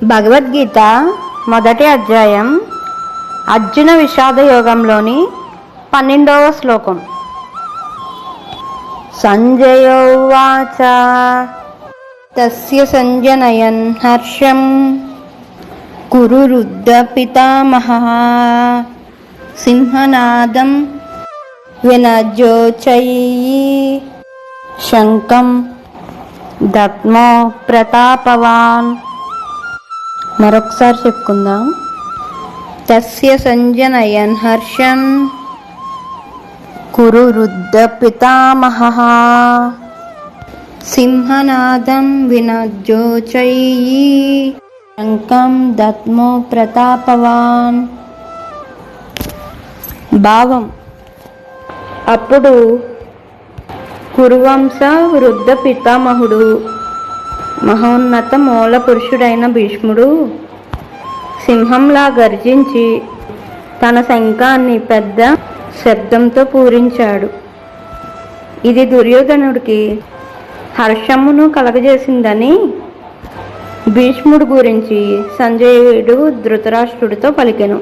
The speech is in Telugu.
భగవద్గీత మొదటి అధ్యాయం అర్జున విషాద యోగంలోని 12వ శ్లోకం. సంజయోవాచ తస్య సంజనయన్ హర్షం కురురుద్ధ పితామహః సింహనాదం వినజ్యోచైః శంఖం దద్మో ప్రతాపవాన్. మరొకసారి చెప్పుకుందాం. తస్య సంజనయన్ హర్షం కురురుద్ధ పితామహః సింహనాదం వినజ్యోచైః శంఖం దద్మో ప్రతాపవాన్. భావం: అప్పుడు కురువంశ వృద్ధ పితామహుడు, మహోన్నత మూల పురుషుడైన భీష్ముడు సింహంలా గర్జించి తన శంఖాన్ని పెద్ద శబ్దంతో పూరించాడు. ఇది దుర్యోధనుడికి హర్షమును కలగజేసిందని భీష్ముడు గురించి సంజయుడు ధృతరాష్ట్రుడితో పలికెను.